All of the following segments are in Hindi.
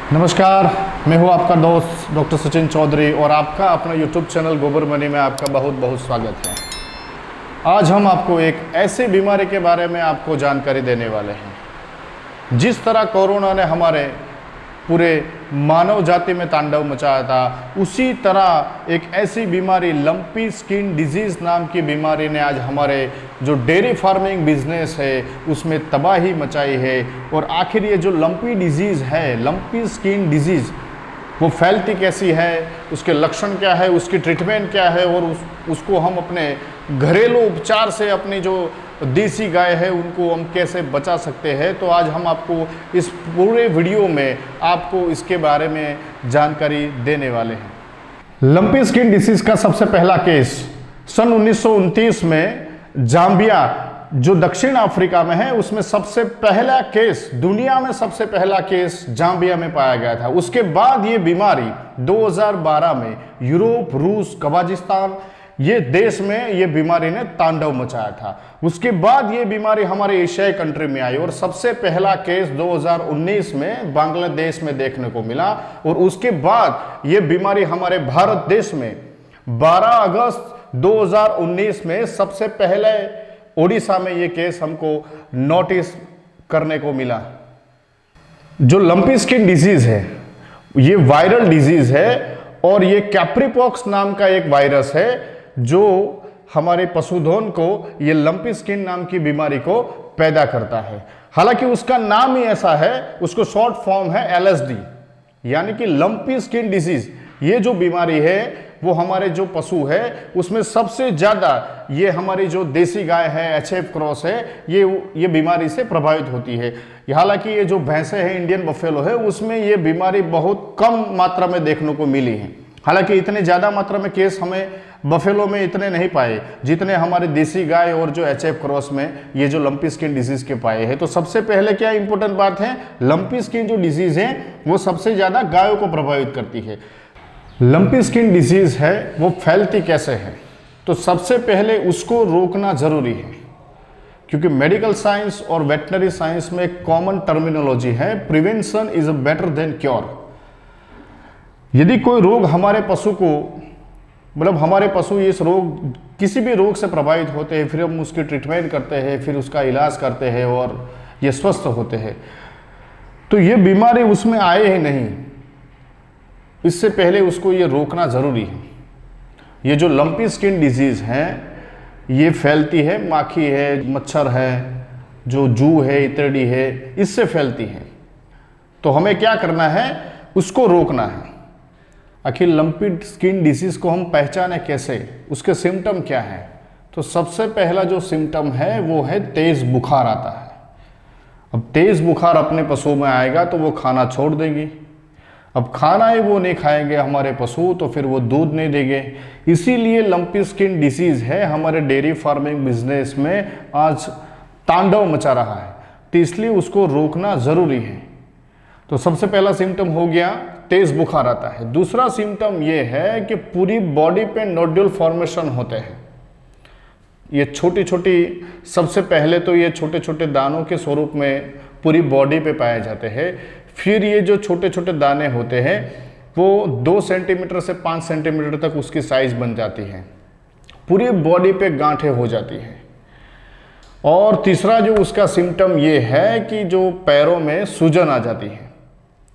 नमस्कार, मैं हूं आपका दोस्त डॉक्टर सचिन चौधरी और आपका अपना यूट्यूब चैनल गोबर मनी में आपका बहुत बहुत स्वागत है। आज हम आपको एक ऐसी बीमारी के बारे में आपको जानकारी देने वाले हैं। जिस तरह कोरोना ने हमारे पूरे मानव जाति में तांडव मचाया था, उसी तरह एक ऐसी बीमारी लंपी स्किन डिजीज़ नाम की बीमारी ने आज हमारे जो डेयरी फार्मिंग बिजनेस है उसमें तबाही मचाई है। और आखिर ये जो लंपी डिजीज़ है, लंपी स्किन डिजीज़, वो फैलती कैसी है, उसके लक्षण क्या है, उसकी ट्रीटमेंट क्या है और उसको हम अपने घरेलू उपचार से अपनी जो देसी गाय है उनको हम कैसे बचा सकते हैं। तो आज हम आपको इस पूरे वीडियो में आपको इसके बारे में जानकारी देने वाले हैं। लंपी स्किन डिसीज का सबसे पहला केस सन 1929 में जाम्बिया जो दक्षिण अफ्रीका में है उसमें सबसे पहला केस, दुनिया में सबसे पहला केस जाम्बिया में पाया गया था। उसके बाद ये बीमारी 2012 में यूरोप, रूस, कजाकिस्तान ये देश में ये बीमारी ने तांडव मचाया था। उसके बाद ये बीमारी हमारे एशियाई कंट्री में आई और सबसे पहला केस 2019 में बांग्लादेश में देखने को मिला। और उसके बाद ये बीमारी हमारे भारत देश में 12 अगस्त 2019 में सबसे पहले ओडिशा में ये केस हमको नोटिस करने को मिला। जो लंपी स्किन डिजीज है ये वायरल डिजीज है और ये कैप्रीपॉक्स नाम का एक वायरस है जो हमारे पशुधन को ये लंपी स्किन नाम की बीमारी को पैदा करता है। हालांकि उसका नाम ही ऐसा है, उसको शॉर्ट फॉर्म है LSD, यानी कि लंपी स्किन डिजीज। ये जो बीमारी है वो हमारे जो पशु है उसमें सबसे ज्यादा ये हमारी जो देसी गाय है, HF क्रॉस है, ये बीमारी से प्रभावित होती है। हालांकि ये जो भैंसे हैं, इंडियन बफेलो है, उसमें ये बीमारी बहुत कम मात्रा में देखने को मिली है। हालांकि इतने ज़्यादा मात्रा में केस हमें बफेलो में इतने नहीं पाए जितने हमारे देसी गाय और जो HF क्रॉस में ये जो लंपी स्किन डिजीज के पाए हैं। तो सबसे पहले क्या इंपॉर्टेंट बात है, लंपी स्किन जो डिजीज है वो सबसे ज़्यादा गायों को प्रभावित करती है। लंपी स्किन डिजीज है वो फैलती कैसे है, तो सबसे पहले उसको रोकना ज़रूरी है, क्योंकि मेडिकल साइंस और वेटनरी साइंस में एक कॉमन टर्मिनोलॉजी है, prevention is better than cure. यदि कोई रोग हमारे पशु को, मतलब हमारे पशु इस रोग, किसी भी रोग से प्रभावित होते हैं, फिर हम उसकी ट्रीटमेंट करते हैं, फिर उसका इलाज करते हैं और ये स्वस्थ होते हैं, तो ये बीमारी उसमें आए ही नहीं, इससे पहले उसको ये रोकना ज़रूरी है। ये जो लंपी स्किन डिजीज़ है ये फैलती है, माखी है, मच्छर है, जो जू है, इतरडी है, इससे फैलती है। तो हमें क्या करना है, उसको रोकना है। आखिर लंपी स्किन डिजीज को हम पहचाने कैसे, उसके सिम्टम क्या है, तो सबसे पहला जो सिम्टम है वो है तेज बुखार आता है। अब तेज बुखार अपने पशु में आएगा तो वो खाना छोड़ देगी। अब खाना ही वो नहीं खाएंगे हमारे पशु तो फिर वो दूध नहीं देंगे। इसीलिए लंपी स्किन डिसीज है हमारे डेयरी फार्मिंग बिजनेस में आज तांडव मचा रहा है, तो इसलिए उसको रोकना ज़रूरी है। तो सबसे पहला सिम्टम हो गया तेज बुखार आता है। दूसरा सिम्टम ये है कि पूरी बॉडी पे नोड्यूल फॉर्मेशन होते हैं। ये छोटी छोटी, सबसे पहले तो ये छोटे छोटे दानों के स्वरूप में पूरी बॉडी पे पाए जाते हैं। फिर ये जो छोटे छोटे दाने होते हैं वो 2 सेंटीमीटर से 5 सेंटीमीटर तक उसकी साइज बन जाती है, पूरी बॉडी पे गांठें हो जाती हैं। और तीसरा जो उसका सिम्टम ये है कि जो पैरों में सूजन आ जाती है,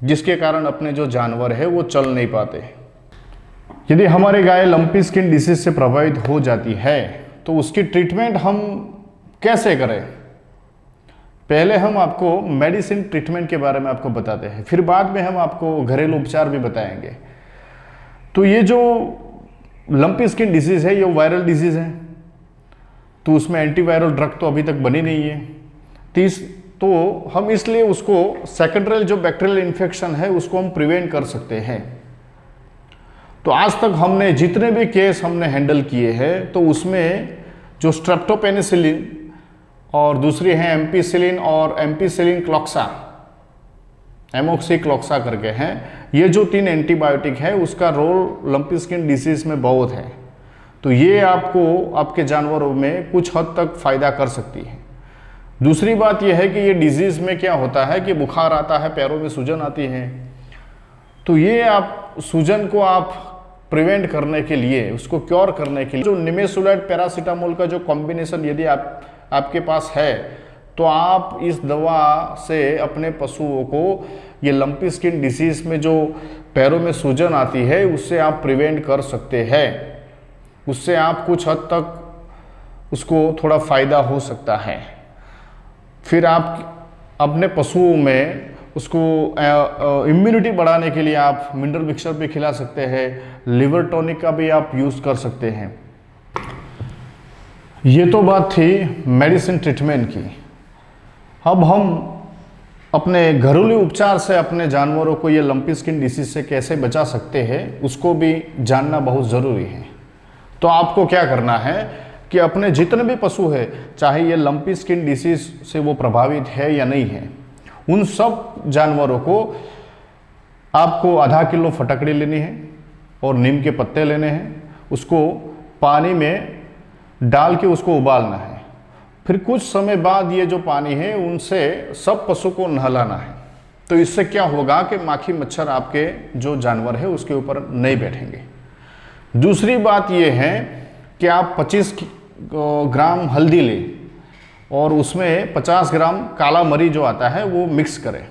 जिसके कारण अपने जो जानवर है वो चल नहीं पाते। यदि हमारी गाय लंपी स्किन डिसीज से प्रभावित हो जाती है तो उसकी ट्रीटमेंट हम कैसे करें। पहले हम आपको मेडिसिन ट्रीटमेंट के बारे में आपको बताते हैं, फिर बाद में हम आपको घरेलू उपचार भी बताएंगे। तो ये जो लंपी स्किन डिसीज है ये वायरल डिजीज है, तो उसमें एंटीवायरल ड्रग तो अभी तक बनी नहीं है। तो हम इसलिए उसको सेकेंडरी जो बैक्टीरियल इन्फेक्शन है उसको हम प्रिवेंट कर सकते हैं। तो आज तक हमने जितने भी केस हमने हैंडल किए हैं तो उसमें जो स्ट्रेप्टोपेनिसिलिन और दूसरी है एम्पिसिलिन और एम्पिसिलिन क्लॉक्सा, एमोक्सिक्लोक्सा करके हैं, ये जो 3 एंटीबायोटिक है उसका रोल लंपी स्किन डिसीज में बहुत है। तो ये आपको आपके जानवरों में कुछ हद तक फायदा कर सकती है। दूसरी बात यह है कि ये डिजीज में क्या होता है कि बुखार आता है, पैरों में सूजन आती है, तो ये आप सूजन को आप प्रिवेंट करने के लिए, उसको क्योर करने के लिए जो निमेसुलाइड पैरासीटामोल का जो कॉम्बिनेशन यदि आपके पास है, तो आप इस दवा से अपने पशुओं को ये लंपी स्किन डिसीज में जो पैरों में सूजन आती है उससे आप प्रिवेंट कर सकते हैं। उससे आप कुछ हद तक उसको थोड़ा फ़ायदा हो सकता है। फिर आप अपने पशुओं में उसको इम्यूनिटी बढ़ाने के लिए आप मिनरल मिक्सचर भी खिला सकते हैं, लिवर टॉनिक का भी आप यूज़ कर सकते हैं। ये तो बात थी मेडिसिन ट्रीटमेंट की। अब हम अपने घरेलू उपचार से अपने जानवरों को ये लंपी स्किन डिसीज से कैसे बचा सकते हैं उसको भी जानना बहुत ज़रूरी है। तो आपको क्या करना है कि अपने जितने भी पशु है, चाहे ये लंपी स्किन डिसीज से वो प्रभावित है या नहीं है, उन सब जानवरों को आपको आधा किलो फटकड़ी लेनी है और नीम के पत्ते लेने हैं, उसको पानी में डाल के उसको उबालना है। फिर कुछ समय बाद ये जो पानी है उनसे सब पशु को नहलाना है। तो इससे क्या होगा कि माखी मच्छर आपके जो जानवर है उसके ऊपर नहीं बैठेंगे। दूसरी बात ये है कि आप 25 ग्राम हल्दी लें और उसमें 50 ग्राम काला मरी जो आता है वो मिक्स करें।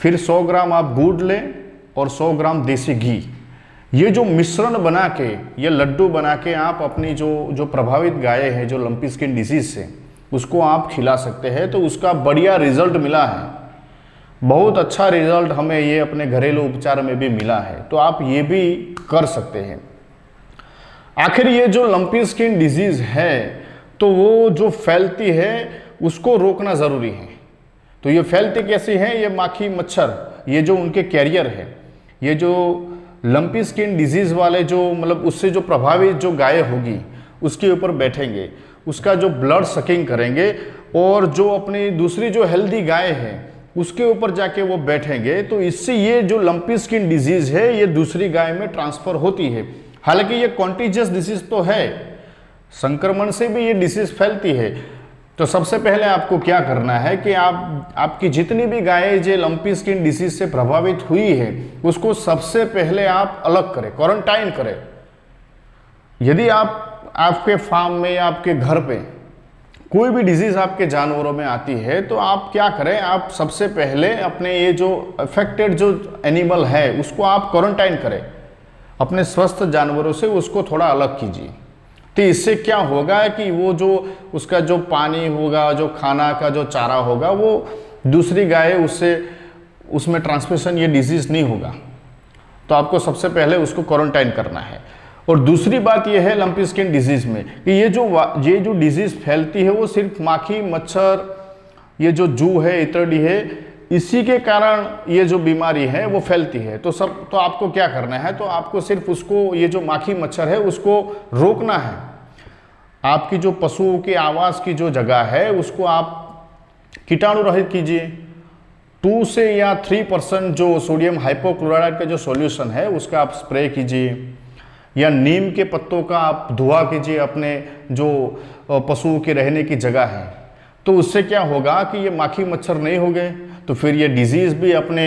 फिर 100 ग्राम आप गुड़ लें और 100 ग्राम देसी घी। ये जो मिश्रण बना के, ये लड्डू बना के आप अपनी जो प्रभावित गाय है जो लंपी स्किन डिसीज से, उसको आप खिला सकते हैं। तो उसका बढ़िया रिजल्ट मिला है, बहुत अच्छा रिजल्ट हमें ये अपने घरेलू उपचार में भी मिला है। तो आप ये भी कर सकते हैं। आखिर ये जो लंपी स्किन डिजीज है तो वो जो फैलती है उसको रोकना ज़रूरी है। तो ये फैलती कैसी है? ये माखी मच्छर, ये जो उनके कैरियर है, ये जो लंपी स्किन डिजीज़ वाले जो मतलब उससे जो प्रभावित जो गाय होगी उसके ऊपर बैठेंगे, उसका जो ब्लड सकिंग करेंगे और जो अपनी दूसरी जो हेल्दी गाय है उसके ऊपर जाके वो बैठेंगे। तो इससे ये जो लंपी स्किन डिजीज़ है ये दूसरी गाय में ट्रांसफ़र होती है। हालांकि ये कॉन्टीजियस डिसीज़ तो है, संक्रमण से भी ये डिसीज़ फैलती है। तो सबसे पहले आपको क्या करना है कि आपकी जितनी भी गायें जो लंपी स्किन डिसीज से प्रभावित हुई है उसको सबसे पहले आप अलग करें, क्वारंटाइन करें। यदि आपके फार्म में या आपके घर पे कोई भी डिजीज आपके जानवरों में आती है तो आप क्या करें, आप सबसे पहले अपने ये जो अफेक्टेड जो एनिमल है उसको आप क्वारंटाइन करें, अपने स्वस्थ जानवरों से उसको थोड़ा अलग कीजिए। तो इससे क्या होगा कि वो जो उसका जो पानी होगा, जो खाना का जो चारा होगा, वो दूसरी गाय उसमें ट्रांसमिशन ये डिजीज़ नहीं होगा। तो आपको सबसे पहले उसको क्वारंटाइन करना है। और दूसरी बात ये है लंपी स्किन डिजीज़ में कि ये जो डिजीज़ फैलती है वो सिर्फ माखी मच्छर, ये जो जू है, इतरडी है, इसी के कारण ये जो बीमारी है वो फैलती है। तो आपको क्या करना है, तो आपको सिर्फ उसको, ये जो माखी मच्छर है उसको रोकना है। आपकी जो पशुओं के आवास की जो जगह है उसको आप कीटाणु रहित कीजिए। 2 से या 3% जो सोडियम हाइपोक्लोराइड का जो सॉल्यूशन है उसका आप स्प्रे कीजिए, या नीम के पत्तों का आप धुआं कीजिए अपने जो पशुओं के रहने की जगह है। तो उससे क्या होगा कि ये माखी मच्छर नहीं हो गए, तो फिर ये डिजीज़ भी अपने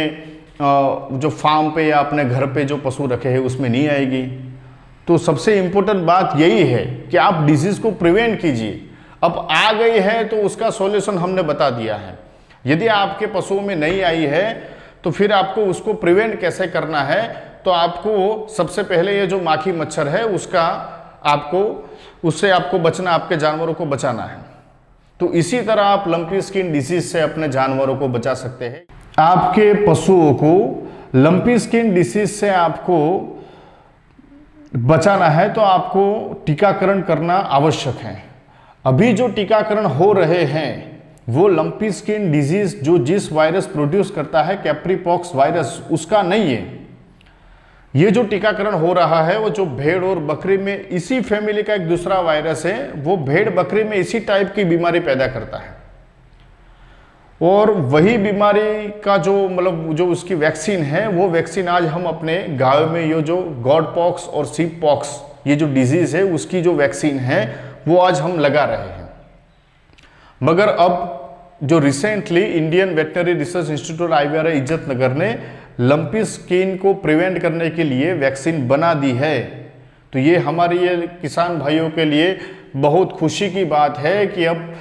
जो फार्म पे या अपने घर पे जो पशु रखे हैं उसमें नहीं आएगी। तो सबसे इम्पोर्टेंट बात यही है कि आप डिजीज़ को प्रिवेंट कीजिए। अब आ गई है तो उसका सॉल्यूशन हमने बता दिया है। यदि आपके पशुओं में नहीं आई है तो फिर आपको उसको प्रिवेंट कैसे करना है, तो आपको सबसे पहले ये जो माखी मच्छर है उससे आपको बचना, आपके जानवरों को बचाना है। तो इसी तरह आप लंपी स्किन डिसीज से अपने जानवरों को बचा सकते हैं। आपके पशुओं को लंपी स्किन डिसीज से आपको बचाना है तो आपको टीकाकरण करना आवश्यक है। अभी जो टीकाकरण हो रहे हैं वो लंपी स्किन डिजीज जो जिस वायरस प्रोड्यूस करता है, कैप्रीपॉक्स वायरस, उसका नहीं है। ये जो टीकाकरण हो रहा है वो जो भेड़ और बकरी में इसी फैमिली का एक दूसरा वायरस है, वो भेड़ बकरी में इसी टाइप की बीमारी पैदा करता है। और वही बीमारी का जो उसकी वैक्सीन है, वो वैक्सीन आज हम अपने गाँव में ये जो गॉड पॉक्स और सीप पॉक्स ये जो डिजीज है उसकी जो वैक्सीन है वो आज हम लगा रहे हैं। मगर अब जो recently Indian veterinary research institute IVRI इज्जत नगर ने लंपी स्किन को प्रिवेंट करने के लिए वैक्सीन बना दी है। तो ये हमारे ये किसान भाइयों के लिए बहुत खुशी की बात है कि अब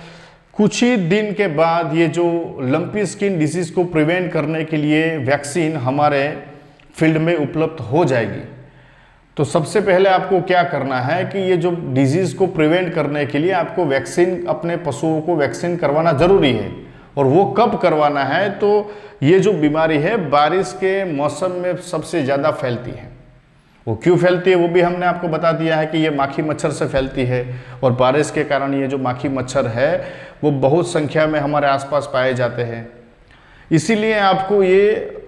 कुछ ही दिन के बाद ये जो लंपी स्किन डिसीज़ को प्रिवेंट करने के लिए वैक्सीन हमारे फील्ड में उपलब्ध हो जाएगी। तो सबसे पहले आपको क्या करना है कि ये जो डिजीज़ को प्रिवेंट करने के लिए आपको वैक्सीन, अपने पशुओं को वैक्सीन करवाना ज़रूरी है। और वो कब करवाना है, तो ये जो बीमारी है बारिश के मौसम में सबसे ज़्यादा फैलती है। वो क्यों फैलती है वो भी हमने आपको बता दिया है कि ये माखी मच्छर से फैलती है। और बारिश के कारण ये जो माखी मच्छर है वो बहुत संख्या में हमारे आसपास पाए जाते हैं। इसीलिए आपको ये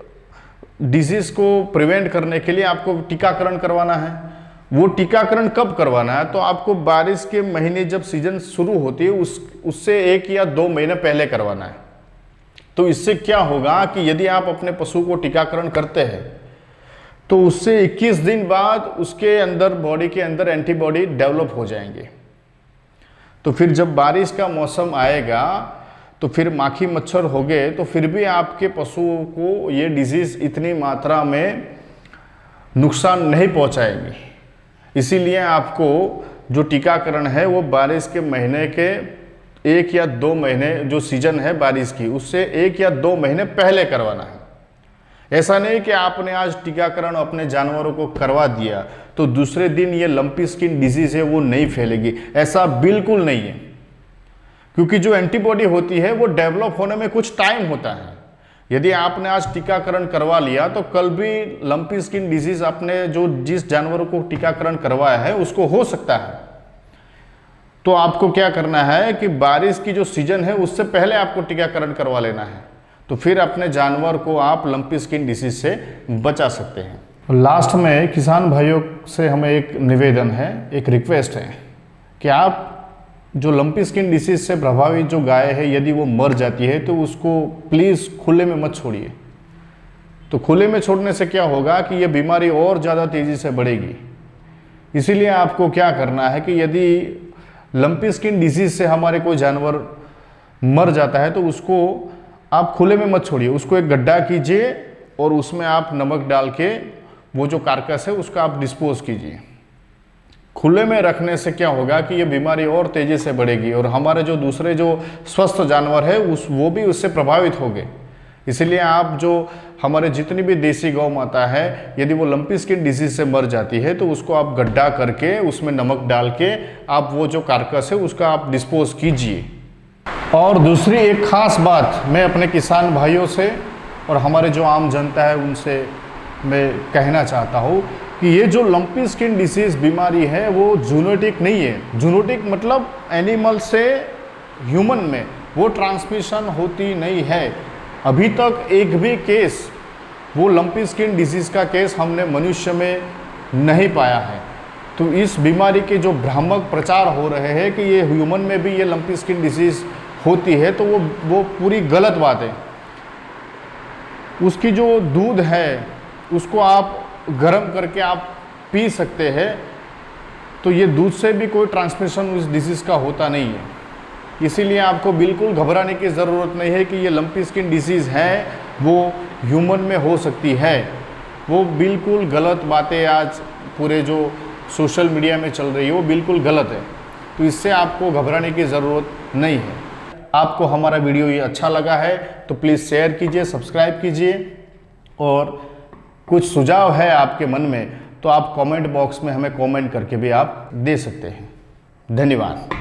डिजीज़ को प्रिवेंट करने के लिए आपको टीकाकरण करवाना है। वो टीकाकरण कब करवाना है, तो आपको बारिश के महीने जब सीजन शुरू होती है उससे 1 या 2 महीने पहले करवाना है। तो इससे क्या होगा कि यदि आप अपने पशु को टीकाकरण करते हैं तो उससे 21 दिन बाद उसके अंदर, बॉडी के अंदर एंटीबॉडी डेवलप हो जाएंगे। तो फिर जब बारिश का मौसम आएगा तो फिर माखी मच्छर हो गए तो फिर भी आपके पशुओं को ये डिजीज़ इतनी मात्रा में नुकसान नहीं पहुंचाएगी। इसीलिए आपको जो टीकाकरण है वो बारिश के महीने के 1 या 2 महीने, जो सीजन है बारिश की, उससे 1 या 2 महीने पहले करवाना है। ऐसा नहीं कि आपने आज टीकाकरण अपने जानवरों को करवा दिया तो दूसरे दिन ये लंपी स्किन डिजीज़ है वो नहीं फैलेगी, ऐसा बिल्कुल नहीं है। क्योंकि जो एंटीबॉडी होती है वो डेवलप होने में कुछ टाइम होता है। यदि आपने आज टीकाकरण करवा लिया तो कल भी लंपी स्किन डिजीज़ आपने जो जिस जानवरों को टीकाकरण करवाया है उसको हो सकता है। तो आपको क्या करना है कि बारिश की जो सीजन है उससे पहले आपको टीकाकरण करवा लेना है। तो फिर अपने जानवर को आप लंपी स्किन डिसीज से बचा सकते हैं। लास्ट में किसान भाइयों से हमें एक निवेदन है, एक रिक्वेस्ट है कि आप जो लंपी स्किन डिसीज से प्रभावित जो गाय है यदि वो मर जाती है तो उसको प्लीज़ खुले में मत छोड़िए। तो खुले में छोड़ने से क्या होगा कि ये बीमारी और ज़्यादा तेज़ी से बढ़ेगी। इसीलिए आपको क्या करना है कि यदि लंपी स्किन डिसीज से हमारे कोई जानवर मर जाता है तो उसको आप खुले में मत छोड़िए, उसको एक गड्ढा कीजिए और उसमें आप नमक डाल के वो जो कार्कस है उसका आप डिस्पोज कीजिए। खुले में रखने से क्या होगा कि ये बीमारी और तेज़ी से बढ़ेगी और हमारे जो दूसरे जो स्वस्थ जानवर है वो भी उससे प्रभावित होंगे। इसलिए आप जो हमारे जितनी भी देसी गौ माता है यदि वो लंपी स्किन डिजीज से मर जाती है तो उसको आप गड्ढा करके उसमें नमक डाल के आप वो जो कार्कस है उसका आप डिस्पोज कीजिए। और दूसरी एक ख़ास बात मैं अपने किसान भाइयों से और हमारे जो आम जनता है उनसे मैं कहना चाहता हूँ कि ये जो लंपी स्किन डिसीज़ बीमारी है वो जूनोटिक नहीं है। जूनोटिक मतलब एनिमल से ह्यूमन में वो ट्रांसमिशन होती नहीं है। अभी तक एक भी केस वो लंपी स्किन डिसीज़ का केस हमने मनुष्य में नहीं पाया है। तो इस बीमारी के जो भ्रामक प्रचार हो रहे हैं कि ये ह्यूमन में भी ये लंपी स्किन डिसीज़ होती है तो वो पूरी गलत बात है। उसकी जो दूध है उसको आप गर्म करके आप पी सकते हैं, तो ये दूध से भी कोई ट्रांसमिशन उस डिसीज़ का होता नहीं है। इसीलिए आपको बिल्कुल घबराने की ज़रूरत नहीं है कि ये लंपी स्किन डिसीज़ है वो ह्यूमन में हो सकती है। वो बिल्कुल गलत बातें आज पूरे जो सोशल मीडिया में चल रही है वो बिल्कुल गलत है। तो इससे आपको घबराने की ज़रूरत नहीं है। आपको हमारा वीडियो ये अच्छा लगा है तो प्लीज़ शेयर कीजिए, सब्सक्राइब कीजिए और कुछ सुझाव है आपके मन में तो आप कमेंट बॉक्स में हमें कमेंट करके भी आप दे सकते हैं। धन्यवाद।